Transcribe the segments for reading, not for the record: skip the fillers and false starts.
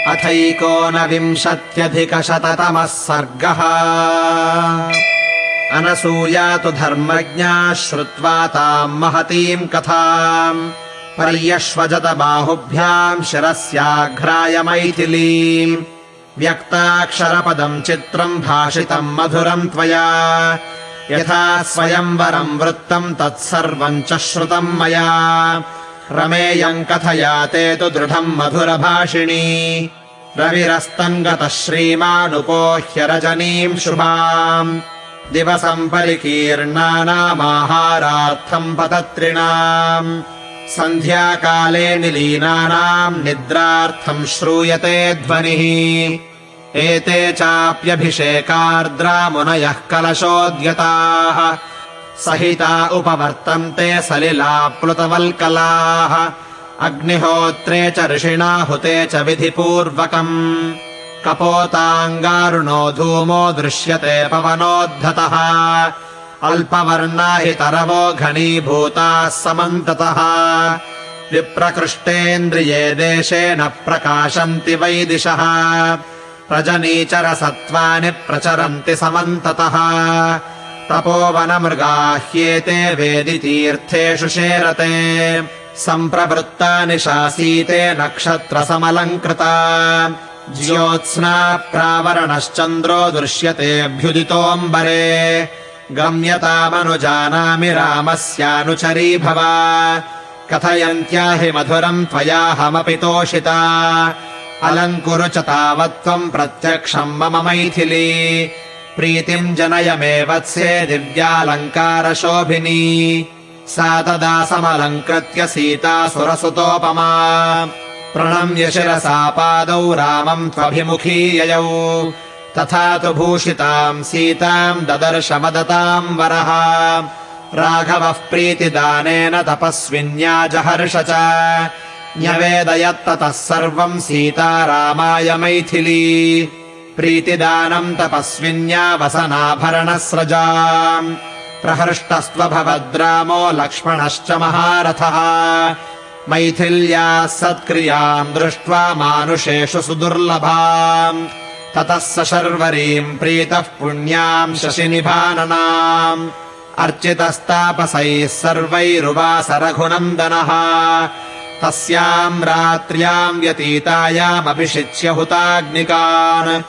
अथैकोनविंशत्यधिकशततमः सर्गः। अनसूया तु धर्मज्ञा श्रुत्वा ताम् महतीम् कथाम् पर्यश्वजत बाहुभ्याम् शिरस्याघ्राय मैथिलीम्। व्यक्ताक्षरपदम् चित्रम् भाषितम् मधुरम् त्वया यथा स्वयंवरम् वृत्तम् तत्सर्वम् च श्रुतम् मया। रमेयम् कथया ते तु दृढम् मधुरभाषिणी। रविरस्तम् गतः श्रीमानुपोह्य रजनीम् शुभाम् दिवसम् परिकीर्णानामाहारार्थम् पतत्रिणाम्। सन्ध्याकाले निलीनानाम् निद्रार्थम् श्रूयते ध्वनिः। एते चाप्यभिषेकार्द्रा मुनयः कलशोद्यताः सहिता उपवर्तन्ते सलिलाप्लुतवल्कलाः। अग्निहोत्रे च ऋषिणा हुते च विधिपूर्वकम् कपोताङ्गारुणो धूमो दृश्यते पवनोद्धतः। अल्पवर्णा हि तरवो घनीभूताः समन्ततः। विप्रकृष्टेन्द्रिये देशेन प्रकाशन्ति वै दिशः। रजनीचरसत्त्वानि प्रचरन्ति समन्ततः। तपोवनमृगाह्येते वेदितीर्थेषु शेरते। सम्प्रवृत्तानि शासीते नक्षत्रसमलङ्कृता। ज्योत्स्ना प्रावरणश्चन्द्रो दृश्यतेऽभ्युदितोऽम्बरे। गम्यतामनुजानामि रामस्यानुचरी भव। कथयन्त्या हि मधुरम् त्वयाहमपि तोषिता। अलङ्कुरु च तावत्त्वम् प्रत्यक्षम् मम मैथिली। प्रीतिम् जनय मे वत्से दिव्यालङ्कारशोभिनी। सा तदा समलङ्कृत्य सीता सुरसुतोपमा। प्रणम्य शिरसा पादौ रामम् त्वभिमुखी ययौ। तथा तु भूषिताम् सीताम् ददर्श मदताम् वरः। राघवः प्रीतिदानेन तपस्विन्या जहर्ष च। न्यवेदयत्ततः सर्वम् सीता रामाय मैथिली। प्रीतिदानम् तपस्विन्या वसनाभरणस्रजा। प्रहृष्टस्त्वभवद्रामो लक्ष्मणश्च महारथः। मैथिल्याः सत्क्रियाम् दृष्ट्वा मानुषेषु सुदुर्लभाम्। ततः स शर्वरीम् प्रीतः पुण्याम् शशिनिभाननाम्। अर्चितस्तापसैः सर्वैरुवास रघुनन्दनः। तस्याम् रात्र्याम् व्यतीतायामभिषिच्य हुताग्निकान्।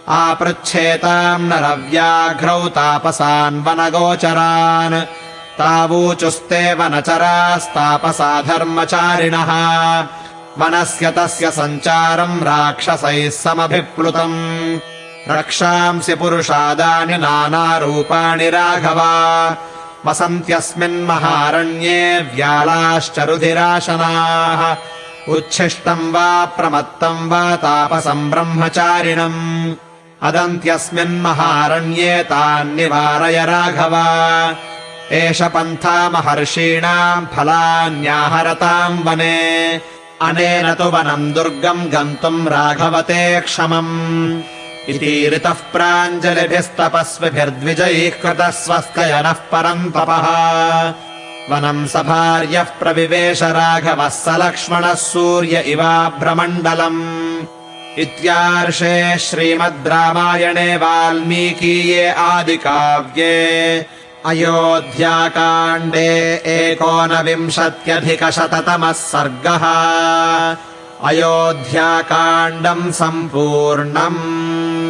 आपृच्छेताम् नरव्याघ्रौ तापसान् वनगोचरान्। तावूचुस्ते वनचरास्तापसा धर्मचारिणः। वनस्य तस्य सञ्चारम् राक्षसैः समभिप्लुतम्। रक्षांसि पुरुषादानि नानारूपाणि राघव। वसन्त्यस्मिन्महारण्ये व्यालाश्च रुधिराशनाः। उच्छिष्टम् वा प्रमत्तम् वा तापसम् ब्रह्मचारिणम्। अदन्त्यस्मिन्महारण्ये तान्निवारय राघव। एष पन्था महर्षीणाम् फलान्याहरताम् वने। अनेन तु वनम् दुर्गम् गन्तुम् राघवते क्षमम्। इति ऋतः प्राञ्जलिभिस्तपस्विभिर्द्विजैः कृतः स्वस्तयनः परम् तपः। वनम् सभार्यः प्रविवेश राघवः स लक्ष्मणः सूर्य इवाभ्रमण्डलम्। इत्यार्षे श्रीमद् रामायणे वाल्मीकीये आदिकाव्ये अयोध्याकाण्डे 19+अधिकशततमः सर्गः। अयोध्याकाण्डम् सम्पूर्णम्।